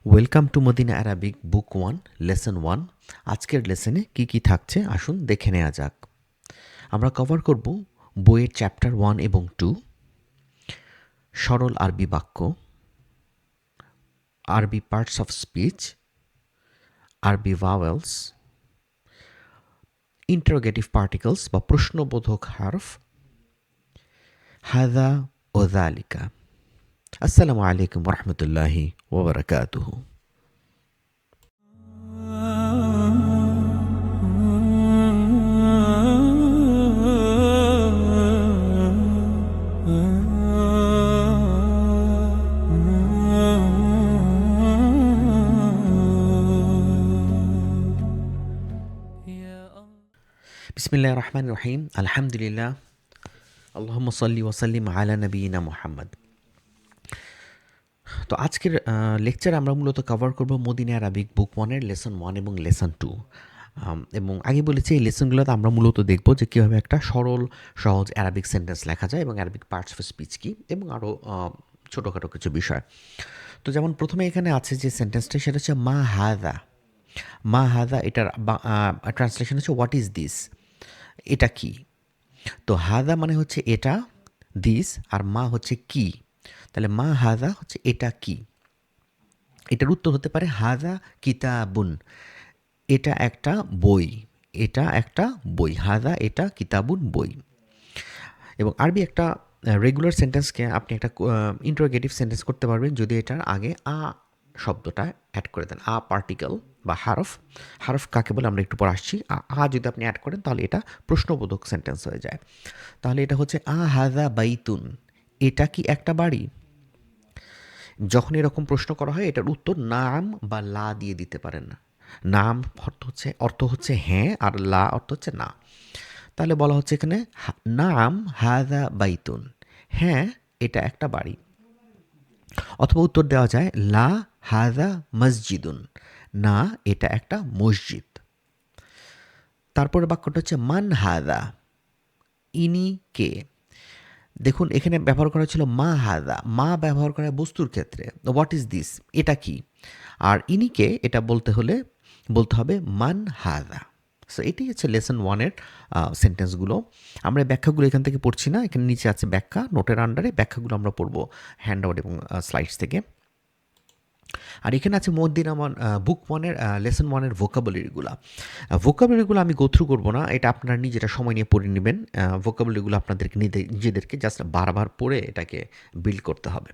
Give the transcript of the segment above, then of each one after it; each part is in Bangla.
Welcome to Madina Arabic book 1 lesson 1। আজকের লেসনে কি থাকছে আসুন দেখে নেওয়া যাক। আমরা কভার করব বইয়ের চ্যাপ্টার 1 এবং 2, সরল আরবি বাক্য, আরবি পার্টস অফ স্পিচ, আরবি ভাওয়েলস, ইন্টারোগেটিভ পার্টিকলস বা প্রশ্নবোধক হারফ, হাদা ও যালিকা। আসসালামু আলাইকুম ওরহমতুল্লাহি ওবরাকাতুহু। বিসমিল্লাহির রহমানির রহিম। আলহামদুলিল্লাহ, আল্লাহুম্মা সাল্লি ওয়া সাল্লিম আলা নবিয়িনা মুহাম্মদ। তো আজকের লেকচারে আমরা মূলত কভার করব মদিনা অ্যারাবিক বুক 1 এর লেসন 1 এবং লেসন 2। এবং আগে বলেছি এই লেসনগুলোতে আমরা মূলত দেখব যে কীভাবে একটা সরল সহজ অ্যারাবিক সেন্টেন্স লেখা যায় এবং অ্যারাবিক পার্টস অফ স্পিচ কী এবং আরও ছোটোখাটো কিছু বিষয়। তো যেমন প্রথমে এখানে আছে যে সেন্টেন্সটা, সেটা হচ্ছে মা হাদা। মা হাদা এটার ট্রান্সলেশন হচ্ছে হোয়াট ইজ দিস, এটা কি। তো হাদা মানে হচ্ছে এটা, দিস, আর মা হচ্ছে কি। তাহলে মা হাদা হচ্ছে এটা কি। এটার উত্তর হতে পারে হাদা কিতাবুন, এটা একটা বই। এটা একটা বই, হাদা এটা কিতাবুন বই। এবং আরবি একটা রেগুলার সেন্টেন্সকে আপনি একটা ইন্টারোগেটিভ সেন্টেন্স করতে পারবেন যদি এটার আগে আ শব্দটা অ্যাড করে দেন, আ পার্টিকেল বা হারফ। হারফ কাকে বলে আমরা একটু পর আসছি। যদি আপনি অ্যাড করেন তাহলে এটা প্রশ্নবোধক সেন্টেন্স হয়ে যায়। তাহলে এটা হচ্ছে হাদা বাইতুন, এটা কি একটা বাড়ি। যখন এরকম প্রশ্ন করা হয় এটার উত্তর নাম বা লা দিয়ে দিতে পারেন। নাম অর্থ হচ্ছে হ্যাঁ, আর লা অর্থ হচ্ছে না। তাহলে বলা হচ্ছে এখানে নাম হাদা বাইতুন, হ্যাঁ এটা একটা বাড়ি। অথবা উত্তর দেওয়া যায় লা হাদা মসজিদুন, না এটা একটা মসজিদ। তারপরে বাক্যটা হচ্ছে মান হাদা, ইনি কে। দেখুন এখানে ব্যবহার করা হয়েছিল মা হাদা, মা ব্যবহার করা হয় বস্তুর ক্ষেত্রে, হোয়াট ইজ দিস এটা কি। আর ইনিকে এটা বলতে হবে মান হাদা। সো এটাই হচ্ছে লেসন 1-এর সেন্টেন্সগুলো। আমরা ব্যাখ্যাগুলো এখান থেকে পড়ছি না, এখানে নিচে আছে ব্যাখ্যা, নোটের আন্ডারে ব্যাখ্যাগুলো আমরা পড়বো হ্যান্ড আউট এবং স্লাইডস থেকে। আর এখানে আছে মদিনা বুক 1-এর লেসন 1-এর ভোকাবুলারিগুলো আমি গো থ্রু করবো না, এটা আপনারা নিজেরা সময় নিয়ে পড়ে নেবেন। ভোকাবুলারিগুলো আপনাদেরকে নিজেদেরকে জাস্ট বারবার পড়ে এটাকে বিল্ড করতে হবে।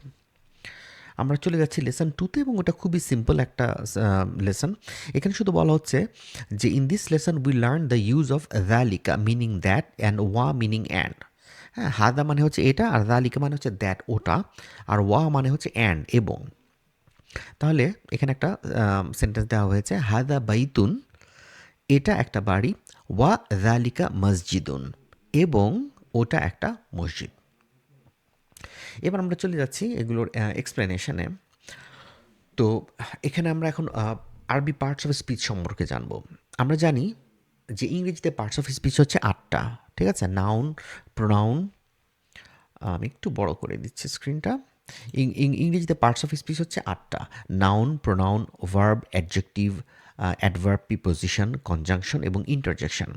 আমরা চলে যাচ্ছি লেসন 2-তে এবং ওটা খুবই সিম্পল একটা লেসন। এখানে শুধু বলা হচ্ছে যে in this lesson we learn the use of দ্যালিকা মিনিং দ্যাট অ্যান্ড ওয়া মিনিং অ্যান্ড। হ্যাঁ, হাদা মানে হচ্ছে এটা, আর দ্যালিকা মানে হচ্ছে দ্যাট ওটা, আর ওয়া মানে হচ্ছে অ্যান্ড এবং। তাহলে এখানে একটা সেন্টেন্স দেওয়া হয়েছে হাদা বাইতুন, এটা একটা বাড়ি, ওয়া যালিকা মসজিদুন, এবং ওটা একটা মসজিদ। এবার আমরা চলে যাচ্ছি এগুলোর এক্সপ্লেনেশনে। তো এখানে আমরা এখন আরবি পার্টস অফ স্পিচ সম্পর্কে জানবো। আমরা জানি যে ইংরেজিতে পার্টস অফ স্পিচ হচ্ছে 8টা, ঠিক আছে। নাউন, প্রোনাউন, আমি একটু বড় করে দিচ্ছি স্ক্রিনটা। ইংরেজিতে পার্টস অফ স্পিচ হচ্ছে 8টা: noun, pronoun, verb, adjective, adverb, preposition, conjunction এবং ইন্টারজেকশন।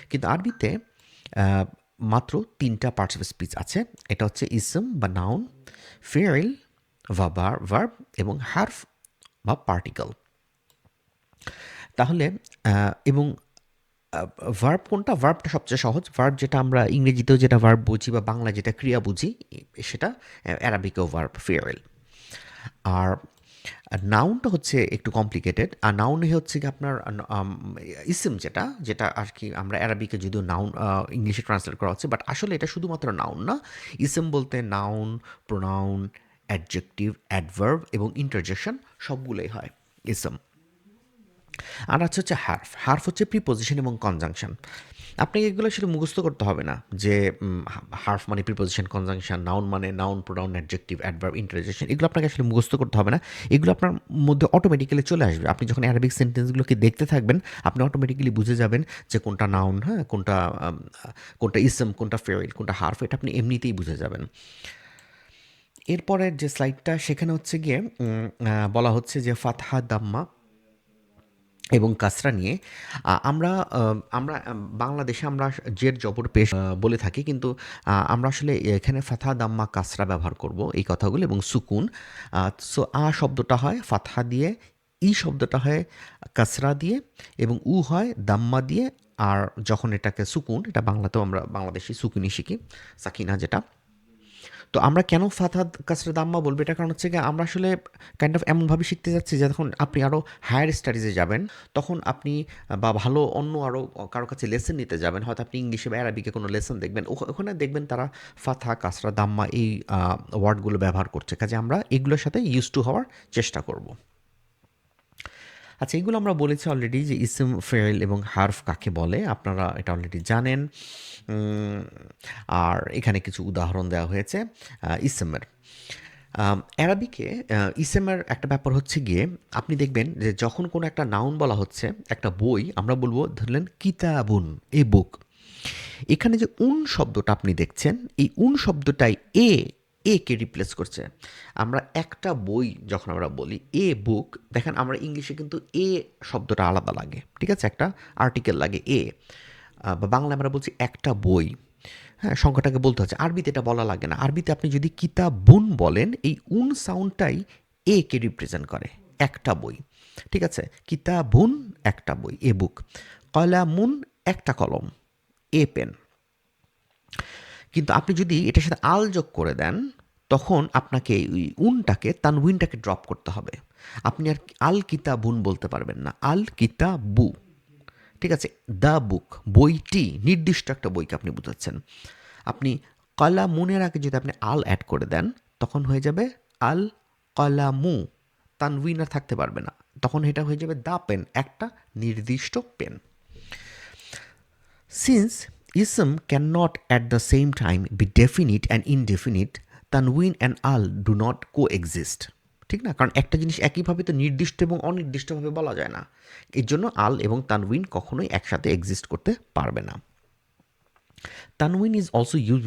কিন্তু আরবিতে মাত্র 3টা পার্টস অফ স্পিচ আছে। এটা হচ্ছে ইসম বা নাউন, ফেইল বা ভার্ব এবং হার্ফ বা পার্টিকেল। তাহলে এবং ভার্ব কোনটা? ভার্বটা সবচেয়ে সহজ। ভার্ব যেটা আমরা ইংরেজিতেও যেটা ভার্ব বুঝি বা বাংলা যেটা ক্রিয়া বুঝি, সেটা অ্যারাবিকেও ভার্ব ফেইল। আর নাউনটা হচ্ছে একটু কমপ্লিকেটেড। আর নাউনে হচ্ছে কি আপনার ইসম যেটা আর কি আমরা অ্যারাবিকে যদিও নাউন ইংলিশে ট্রান্সলেট করা হচ্ছে, বাট আসলে এটা শুধুমাত্র নাউন না। ইসম বলতে নাউন, প্রোনাউন, অ্যাডজেক্টিভ, অ্যাডভার্ব এবং ইন্টারজেকশন সবগুলোই হয় ইসম। আর হচ্ছে হার্ফ। হার্ফ হচ্ছে প্রিপোজিশন এবং কনজাংশন। আপনাকে এগুলো আসলে মুখস্থ করতে হবে না যে হার্ফ মানে প্রিপোজিশন, কনজাংশন, নাউন মানে noun, pronoun, adjective, adverb, interjection. এগুলো আপনাকে আসলে মুখস্থ করতে হবে না। এগুলো আপনার মধ্যে অটোমেটিক্যালি চলে আসবে। আপনি যখন অ্যারাবিক সেন্টেন্সগুলোকে দেখতে থাকবেন, আপনি অটোমেটিক্যালি বুঝে যাবেন যে কোনটা নাউন, হ্যাঁ, কোনটা ইসম, কোনটা ফেইল, কোনটা হার্ফ। এটা আপনি এমনিতেই বুঝে যাবেন। এরপরের যে স্লাইডটা সেখানে হচ্ছে গিয়ে বলা হচ্ছে যে ফাতহা দাম্মা এবং কাসরা নিয়ে আমরা আমরা বাংলাদেশে আমরা জের জবর পেশ বলে থাকি, কিন্তু আমরা আসলে এখানে ফাতহা দাম্মা কাসরা ব্যবহার করব এই কথাগুলো, এবং সুকুন। সো শব্দটা হয় ফাতহা দিয়ে, ই শব্দটা হয় কাসরা দিয়ে, এবং উ হয় দাম্মা দিয়ে। আর যখন এটাকে সুকুন, এটা বাংলাতেও আমরা বাংলাদেশি সুকুনই শিখি, সাকিনা যেটা। তো আমরা কেন ফাতহা কাসরা দাম্মা বলবো, এটা কারণ হচ্ছে গিয়ে আমরা আসলে কাইন্ড অফ এমনভাবে শিখতে যাচ্ছি যে যখন আপনি আরও হায়ার স্টাডিজে যাবেন, তখন আপনি বা ভালো অন্য আরও কারো কাছে লেসন নিতে যাবেন, হয়তো আপনি ইংলিশে বা অ্যারাবিকে কোনো লেসন দেখবেন, ওখানে দেখবেন তারা ফাতহা কাসরা দাম্মা এই ওয়ার্ডগুলো ব্যবহার করছে, কাজে আমরা এগুলোর সাথে ইউজ টু হওয়ার চেষ্টা করব। আচ্ছা, এগুলো আমরা বলেছি অলরেডি যে ইসম, ফেল এবং হার্ফ কাকে বলে, আপনারা এটা অলরেডি জানেন। আর এখানে কিছু উদাহরণ দেওয়া হয়েছে ইসমের। অ্যারাবিকে ইসেমের একটা ব্যাপার হচ্ছে গিয়ে, আপনি দেখবেন যে যখন কোনো একটা নাউন বলা হচ্ছে, একটা বই, আমরা বলবো ধরলেন কিতাবুন, এ বুক। এখানে যে উন শব্দটা আপনি দেখছেন, এই উন শব্দটাই কে রিপ্লেস করছে। আমরা একটা বই যখন আমরা বলি এ বুক, দেখেন আমরা ইংলিশে কিন্তু এ শব্দটা আলাদা লাগে, ঠিক আছে, একটা আর্টিকেল লাগে এ, বা বাংলায় আমরা বলছি একটা বই। হ্যাঁ, সংখ্যাটাকে বলতে হচ্ছে, আরবিতে এটা বলা লাগে না। আরবিতে আপনি যদি কিতাবুন বলেন, এই উন সাউন্ডটাই কে রিপ্রেজেন্ট করে, একটা বই, ঠিক আছে। কিতাবুন একটা বই, এ বুক। কলামুন একটা কলম, এ পেন। কিন্তু আপনি যদি এটার সাথে আল যোগ করে দেন, তখন আপনাকে ওই উনটাকে, তানউইনটাকে ড্রপ করতে হবে। আপনি আর আল কিতাবুন বলতে পারবেন না, আল কিতাবু, ঠিক আছে। দ্য বুক, বইটি, নির্দিষ্ট একটা বইকে আপনি বোঝাচ্ছেন। আপনি কলামুনের আগে যদি আপনি আল অ্যাড করে দেন, তখন হয়ে যাবে আল কলামু, তানউইন আর থাকতে পারবে না, তখন এটা হয়ে যাবে দ্য পেন, একটা নির্দিষ্ট pen. Since ism cannot at the same time be definite and indefinite, tanween and al do not coexist. ঠিক না? কারণ একটা জিনিস একইভাবে তো নির্দিষ্ট এবং অনির্দিষ্টভাবে বলা যায় না। এর জন্য আল এবং তানউইন কখনোই একসাথে এক্সিস্ট করতে পারবে না। Tanween is also used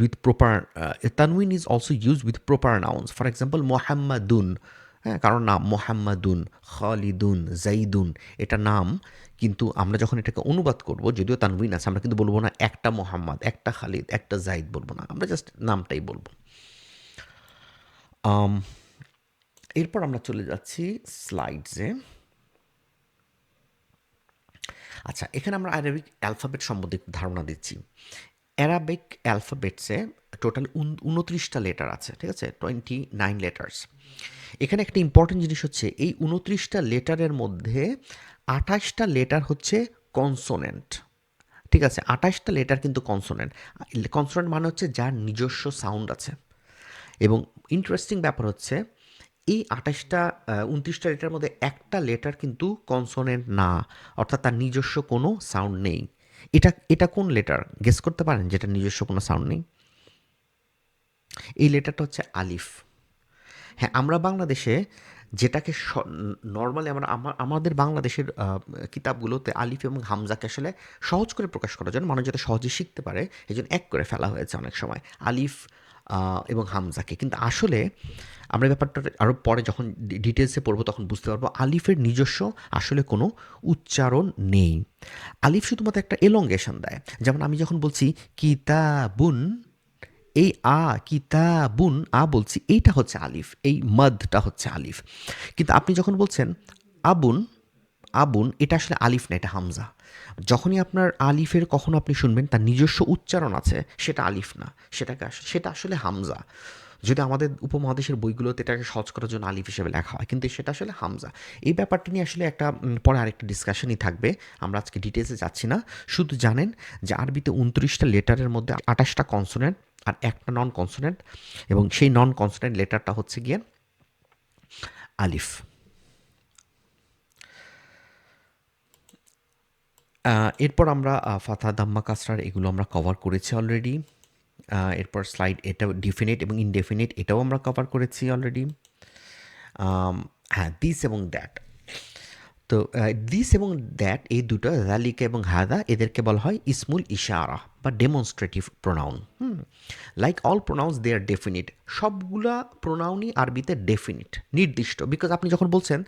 with proper nouns. For example, Muhammadun, হ্যাঁ, কারণ নাম মোহাম্মদুন, খালিদুন, জাইদুন, এটা নাম, কিন্তু আমরা যখন এটাকে অনুবাদ করব, যদিও তানউইন আছে, আমরা কিন্তু বলবো না একটা মোহাম্মদ, একটা খালিদ, একটা জাইদ বলবো না, আমরা জাস্ট নামটাই বলবো। এরপর আমরা চলে যাচ্ছি স্লাইডসে। আচ্ছা, এখানে আমরা অ্যারাবিক অ্যালফাবেট সম্বন্ধে ধারণা দিচ্ছি। অ্যারাবিক অ্যালফাবেটসে টোটাল 29টা লেটার আছে, ঠিক আছে, 29 লেটার্স। এখানে একটা ইম্পর্টেন্ট জিনিস হচ্ছে, এই 29টা লেটারের মধ্যে 28টা লেটার হচ্ছে কনসোনেন্ট, ঠিক আছে। 28টা লেটার কিন্তু কনসোনেন্ট। কনসোনেন্ট মানে হচ্ছে যার নিজস্ব সাউন্ড আছে। এবং ইন্টারেস্টিং ব্যাপার হচ্ছে, এই 29টা লেটার মধ্যে একটা লেটার কিন্তু কনসোনেন্ট না, অর্থাৎ তার নিজস্ব কোনো সাউন্ড নেই। এটা কোন লেটার গেস করতে পারেন, যেটা নিজস্ব কোনো সাউন্ড নেই? এই লেটারটা হচ্ছে আলিফ। হ্যাঁ, আমরা বাংলাদেশে যেটাকে নর্মালি আমাদের বাংলাদেশের কিতাবগুলোতে আলিফ এবং হামজাকে আসলে সহজ করে প্রকাশ করার জন্য, মানুষ যাতে সহজে শিখতে পারে, এই জন্য এক করে ফেলা হয়েছে অনেক সময় আলিফ এবং হামজাকে। কিন্তু আসলে আমরা ব্যাপারটা আরও পরে যখন ডিটেলসে পড়বো, তখন বুঝতে পারবো আলিফের নিজস্ব আসলে কোনো উচ্চারণ নেই। আলিফ শুধুমাত্র একটা এলঙ্গেশন দেয়। যেমন আমি যখন বলছি কিতাবুন, এই কিতাবুন, বলছি, এইটা হচ্ছে আলিফ, এই মদটা হচ্ছে আলিফ। কিন্তু আপনি যখন বলছেন আবুন, এটা আসলে আলিফ না, এটা হামজা। যখনই আপনার আলিফের কখনো আপনি শুনবেন তার নিজস্ব উচ্চারণ আছে, সেটা আলিফ না, সেটা আসলে হামজা। যদি আমাদের উপমহাদেশের বইগুলোতে এটাকে সহজ করার জন্য আলিফ হিসেবে লেখা হয়, কিন্তু সেটা আসলে হামজা। এই ব্যাপারটা নিয়ে আসলে পরে আরেকটা ডিসকাশনই থাকবে, আমরা আজকে ডিটেলসে যাচ্ছি না। শুধু জানেন যে আরবিতে 29টা লেটারের মধ্যে 28টা কনসোনেন্ট আর একটা নন কনসোনেন্ট, এবং সেই নন কনসোনেন্ট লেটারটা হচ্ছে গিয়ে আলিফ। এরপর আমরা ফাতহা, দাম্মা, কাসরার এগুলো আমরা কভার করেছি অলরেডি। এরপর স্লাইড, এটাও ডিফিনিট এবং ইনডেফিনিট, এটাও আমরা কভার করেছি অলরেডি। হ্যাঁ, দিস এবং দ্যাট। তো দিস এবং দ্যাট, এই দুটো, যালিকা এবং হাদা, এদেরকে বলা হয় ইসমুল ইশারা বা demonstrative pronoun. Like all pronouns they are definite, সবগুলা প্রোনাউনই আরবিতে ডেফিনিট, নির্দিষ্ট। বিকজ আপনি যখন বলছেন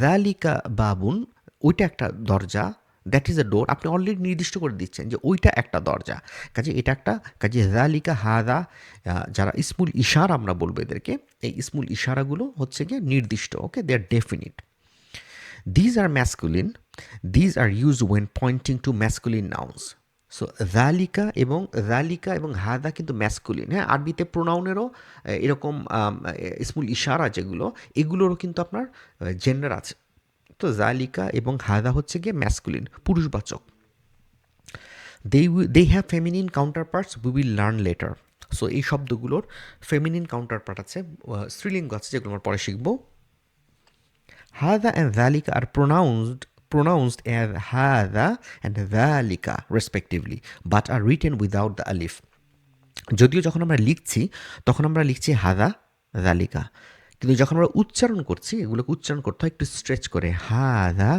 যালিকা বাবুন, ওইটা একটা দরজা, দ্যাট ইজ এ ডোর, আপনি অলরেডি নির্দিষ্ট করে দিচ্ছেন যে ওইটা একটা দরজা, কাজে এটা একটা, কাজে যালিকা হাদা, যারা ইসমুল ইশারা আমরা বলবো এদেরকে, এই ইসমুল ইশারাগুলো হচ্ছে গিয়ে নির্দিষ্ট, ওকে, দে are definite. These are masculine. These are used when pointing to masculine nouns. So জালিকা এবং হাদা কিন্তু ম্যাসকুলিন। হ্যাঁ, আরবিতে প্রোনাউনেরও এরকম ইসমুল ইশারা যেগুলো, এগুলোরও কিন্তু আপনার জেন্ডার আছে। তো জালিকা এবং হাদা হচ্ছে গিয়ে ম্যাসকুলিন, পুরুষবাচক। They have feminine counterparts, we will learn later. So এই শব্দগুলোর ফেমিনিন কাউন্টার পার্ট আছে, স্ত্রীলিঙ্গ আছে, যেগুলো আমরা পরে শিখবো। Hada and dhalika are pronounced as hada and dhalika respectively, but are written without the alif. যদিও যখন আমরা লিখছি তখন আমরা লিখছি হাদা জালিকা, কিন্তু যখন আমরা উচ্চারণ করছি এগুলোকে উচ্চারণ করতে হয় একটু স্ট্রেচ করে, হাদা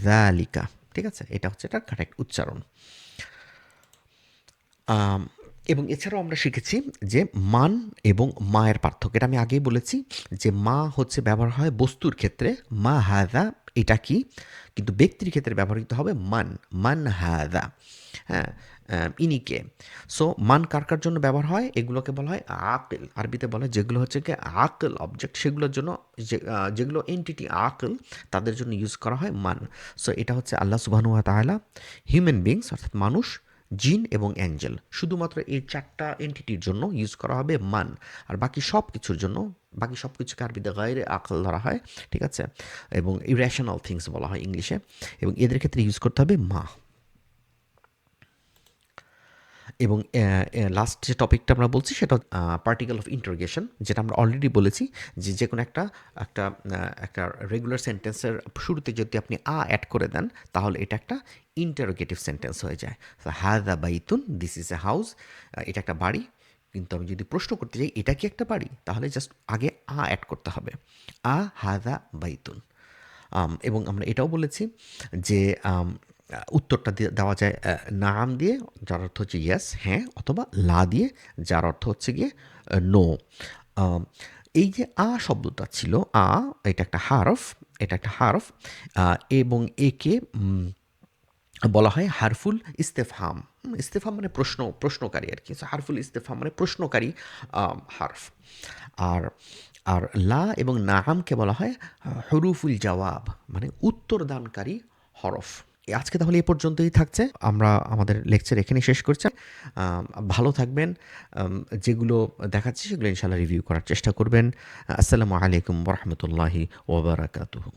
জালিকা। ঠিক আছে, এটা হচ্ছে এটার কারেক্ট উচ্চারণ। এবং এছাড়াও আমরা শিখেছি যে মান এবং মায়ের পার্থক্য। এটা আমি আগেই বলেছি যে মা হচ্ছে ব্যবহার হয় বস্তুর ক্ষেত্রে, মা হাদা এটা কি, কিন্তু ব্যক্তির ক্ষেত্রে ব্যবহৃত হবে মান হাদা। হ্যাঁ, ইনিকে। সো মান কার কার জন্য ব্যবহার হয়, এগুলোকে বলা হয় আকিল। আরবিতে বলা হয় যেগুলো হচ্ছে কি আকিল অবজেক্ট, সেগুলোর জন্য যেগুলো এন্টিটি আকিল, তাদের জন্য ইউজ করা হয় মান। সো এটা হচ্ছে আল্লাহ সুবহানাহু ওয়া তাআলা, হিউম্যান বিংস অর্থাৎ মানুষ, জিন এবং অ্যাঞ্জেল, শুধুমাত্র এই চারটা এন্টিটির জন্য ইউজ করা হবে মান। আর বাকি সব কিছুর জন্য, বাকি সব কিছুকে আরবিতে গায়রে আকল ধরা হয়। ঠিক আছে, এবং ইরেশনাল থিংস বলা হয় ইংলিশে, এবং এদের ক্ষেত্রে ইউজ করতে হবে মা। এবং লাস্ট যে টপিকটা আমরা বলছি সেটা পার্টিকেল অফ ইন্টারোগেশন, যেটা আমরা অলরেডি বলেছি যে যে কোনো একটা রেগুলার সেন্টেন্সের শুরুতে যদি আপনি অ্যাড করে দেন তাহলে এটা একটা ইন্টারোগেটিভ সেন্টেন্স হয়ে যায়। হাদা Baitun, this is a house, এটা একটা বাড়ি। কিন্তু আমি যদি প্রশ্ন করতে চাই এটা কি একটা বাড়ি, তাহলে জাস্ট আগে অ্যাড করতে হবে, হাদা বাইতুন। এবং আমরা এটাও বলেছি যে উত্তরটা দেওয়া যায় নাম দিয়ে, যার অর্থ হচ্ছে ইয়েস, হ্যাঁ, অথবা লা দিয়ে, যার অর্থ হচ্ছে গিয়ে নো। এই যে শব্দটা ছিল, এটা একটা হারফ, এবং একে বলা হয় হারফুল ইস্তেফহাম। ইস্তেফহাম মানে প্রশ্নকারী আর কি। হারফুল ইস্তেফহাম মানে প্রশ্নকারী হারফ। আর লা এবং নামকে বলা হয় হরুফুল জওয়াব, মানে উত্তরদানকারী হরফ। আজকে তাহলে এই পর্যন্তই থাকছে, আমরা আমাদের লেকচার এখানে শেষ করছি। ভালো থাকবেন, যেগুলো দেখাচ্ছি সেগুলো ইনশাআল্লাহ রিভিউ করার চেষ্টা করবেন। আসসালামু আলাইকুম ওয়া রাহমাতুল্লাহি ওয়া বারাকাতুহু।